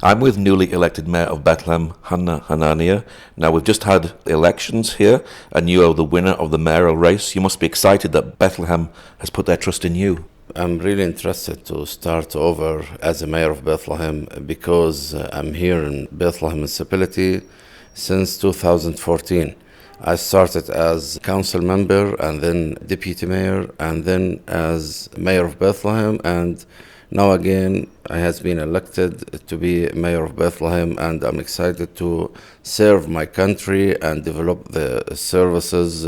I'm with newly elected Mayor of Bethlehem, Hanna Hanania. Now, we've just had elections here, and you are the winner of the mayoral race. You must be excited that Bethlehem has put their trust in you. I'm really interested to start over as a mayor of Bethlehem because I'm here in Bethlehem municipality since 2014. I started as council member and then deputy mayor and then as mayor of Bethlehem, and now again I has been elected to be mayor of Bethlehem, and I'm excited to serve my country and develop the services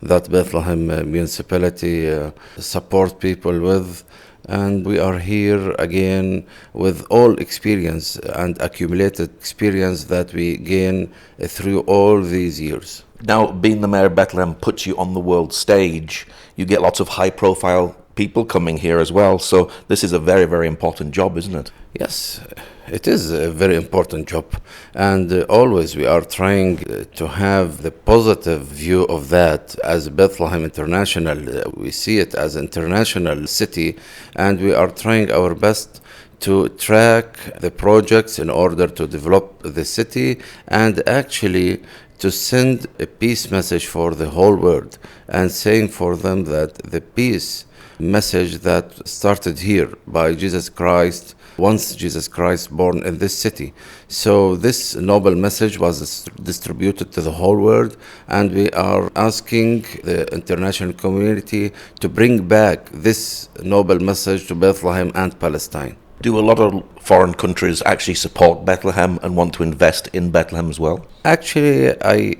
that Bethlehem municipality support people with. And we are here again with all experience and accumulated experience that we gain through all these years. Now, being the mayor of Bethlehem puts you on the world stage. You get lots of high-profile people coming here as well. So this is a very, very important job, isn't it? Yes, it is a very important job, and always we are trying to have the positive view of that. As Bethlehem International, we see it as an international city, and we are trying our best to track the projects in order to develop the city and actually to send a peace message for the whole world, and saying for them that the peace message that started here by Jesus Christ, once Jesus Christ born in this city. So this noble message was distributed to the whole world, and we are asking the international community to bring back this noble message to Bethlehem and Palestine. Do a lot of foreign countries actually support Bethlehem and want to invest in Bethlehem as well? Actually, I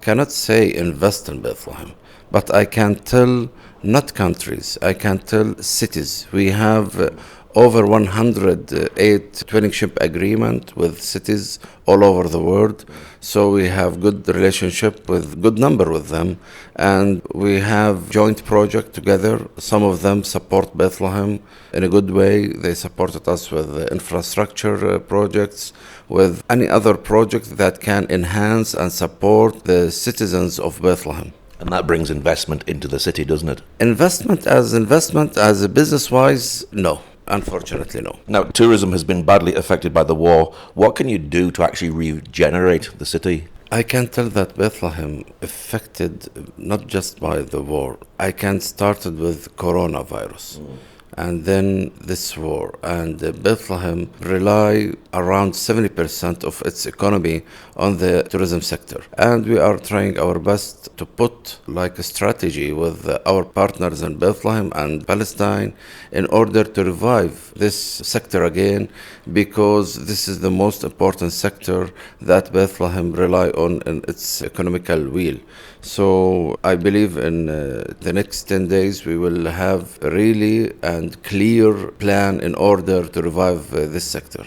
cannot say invest in Bethlehem, but I can tell not countries, I can tell cities. We have over 108 twinship agreement with cities all over the world. So we have good relationship with good number with them, and we have joint project together. Some of them support Bethlehem in a good way. They supported us with infrastructure projects, with any other project that can enhance and support the citizens of Bethlehem. And that brings investment into the city, doesn't it? Investment as a business-wise, no. Unfortunately, no. Now, tourism has been badly affected by the war. What can you do to actually regenerate the city? I can tell that Bethlehem affected not just by the war. I can started with coronavirus. And then this war, and Bethlehem rely around 70% of its economy on the tourism sector, and we are trying our best to put like a strategy with our partners in Bethlehem and Palestine in order to revive this sector again, because this is the most important sector that Bethlehem rely on in its economical wheel. So I believe in the next 10 days we will have a really and clear plan in order to revive this sector.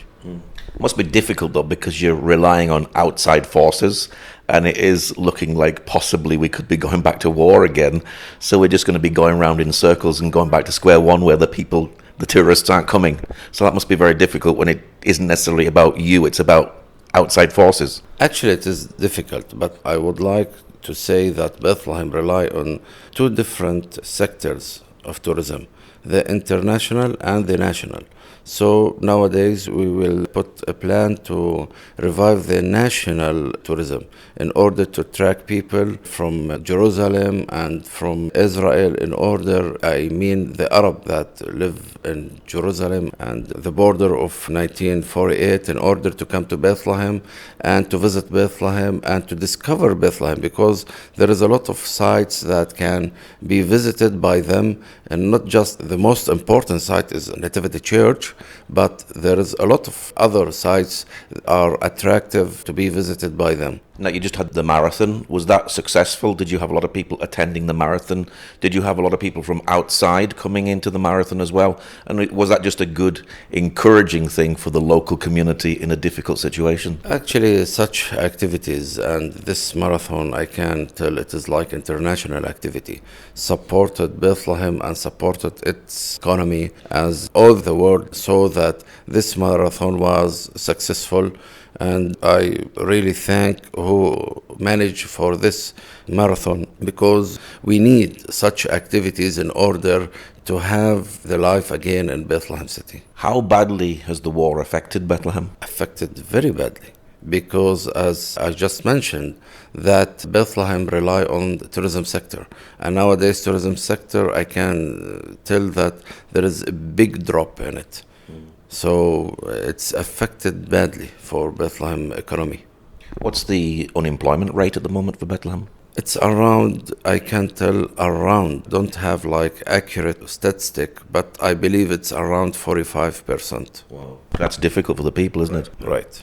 Must be difficult though, because you're relying on outside forces, and it is looking like possibly we could be going back to war again. So we're just going to be going around in circles and going back to square one where the tourists aren't coming. So that must be very difficult when it isn't necessarily about you, it's about outside forces. Actually, it is difficult, but I would like to say that Bethlehem rely on two different sectors of tourism, the international and the national. So nowadays we will put a plan to revive the national tourism in order to attract people from Jerusalem and from Israel, the Arab that live in Jerusalem and the border of 1948, in order to come to Bethlehem and to visit Bethlehem and to discover Bethlehem, because there is a lot of sites that can be visited by them, and not just the most important site is Nativity Church, but there is a lot of other sites that are attractive to be visited by them. Now, you just had the marathon. Was that successful? Did you have a lot of people attending the marathon? Did you have a lot of people from outside coming into the marathon as well? And was that just a good, encouraging thing for the local community in a difficult situation? Actually, such activities and this marathon, I can tell it is like international activity, supported Bethlehem and supported its economy, as all the world saw that this marathon was successful. And I really thank who manage for this marathon, because we need such activities in order to have the life again in Bethlehem city. How badly has the war affected Bethlehem? Affected very badly, because as I just mentioned, that Bethlehem rely on the tourism sector, and nowadays tourism sector, I can tell that there is a big drop in it. So it's affected badly for Bethlehem economy. What's the unemployment rate at the moment for Bethlehem? It's around, I can tell around, don't have like accurate statistic, but I believe it's around 45%. Wow. That's difficult for the people, isn't it? Right.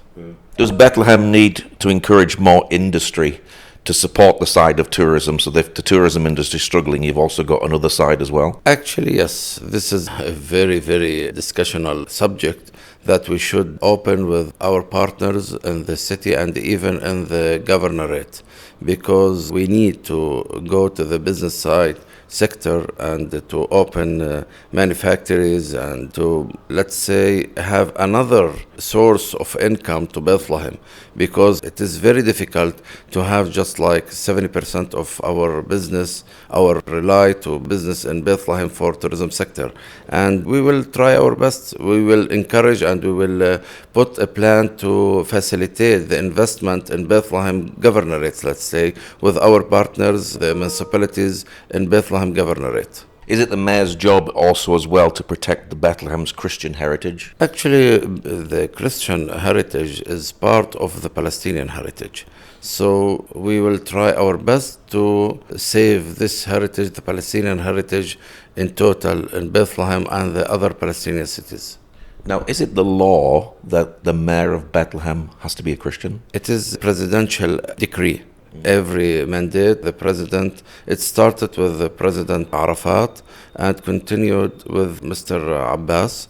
Does Bethlehem need to encourage more industry to support the side of tourism? So if the tourism industry is struggling, you've also got another side as well. Actually, yes, this is a very, very discussional subject that we should open with our partners in the city and even in the governorate, because we need to go to the business side sector and to open manufactories and to, let's say, have another source of income to Bethlehem, because it is very difficult to have just like 70% of our business, our rely to business in Bethlehem for tourism sector. And we will try our best. We will encourage and we will put a plan to facilitate the investment in Bethlehem governorates, let's say, with our partners, the municipalities in Bethlehem governorate. Is it the mayor's job also as well to protect the Bethlehem's Christian heritage? Actually, the Christian heritage is part of the Palestinian heritage. So we will try our best to save this heritage, the Palestinian heritage, in total in Bethlehem and the other Palestinian cities. Now, is it the law that the mayor of Bethlehem has to be a Christian? It is a presidential decree. Every mandate, the president, it started with the President Arafat and continued with Mr. Abbas.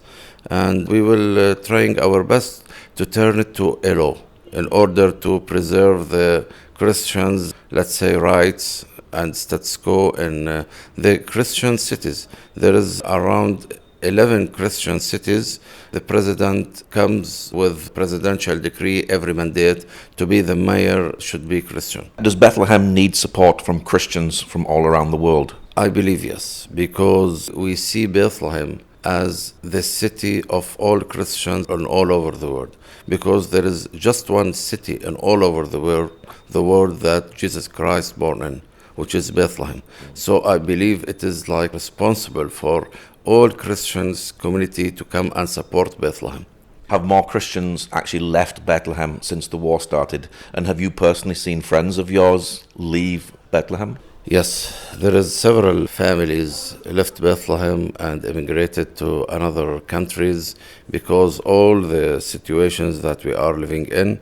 And we will trying our best to turn it to a law in order to preserve the Christians, let's say, rights and status quo in the Christian cities. There is around 11 Christian cities. The president comes with presidential decree every mandate to be the mayor should be Christian. Does Bethlehem need support from Christians from all around the world? I believe yes, because we see Bethlehem as the city of all Christians and all over the world, because there is just one city in all over the world that Jesus Christ born in, which is Bethlehem. So I believe it is like responsible for all Christians community to come and support Bethlehem. Have more Christians actually left Bethlehem since the war started? And have you personally seen friends of yours leave Bethlehem? Yes, there is several families left Bethlehem and immigrated to another countries because all the situations that we are living in,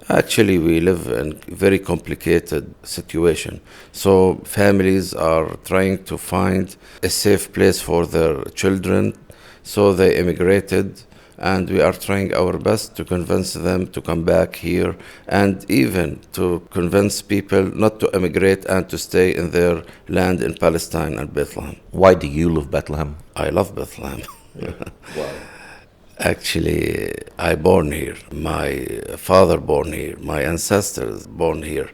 actually we live in very complicated situation. So families are trying to find a safe place for their children, so they immigrated. And we are trying our best to convince them to come back here and even to convince people not to emigrate and to stay in their land in Palestine and Bethlehem. Why do you love Bethlehem? I love Bethlehem. Why? Actually, I born here. My father born here. My ancestors born here.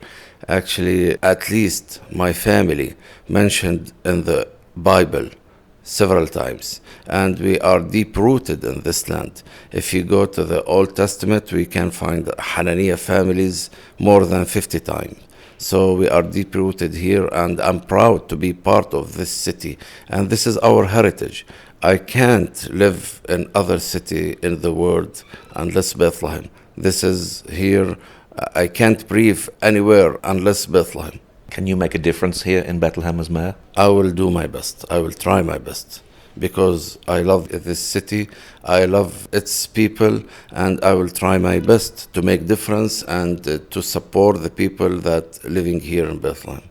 Actually, at least my family mentioned in the Bible several times, and we are deep rooted in this land. If you go to the Old Testament, we can find Hanania families more than 50 times. So we are deep rooted here, and I'm proud to be part of this city, and this is our heritage. I can't live in other city in the world unless Bethlehem. This is here. I can't breathe anywhere unless Bethlehem. Can you make a difference here in Bethlehem as mayor? I will do my best. I will try my best because I love this city. I love its people, and I will try my best to make difference and to support the people that living here in Bethlehem.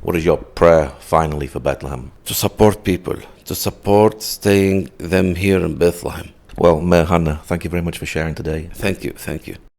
What is your prayer finally for Bethlehem? To support people, to support staying them here in Bethlehem. Well, Mayor Hanna, thank you very much for sharing today. Thank you. Thank you.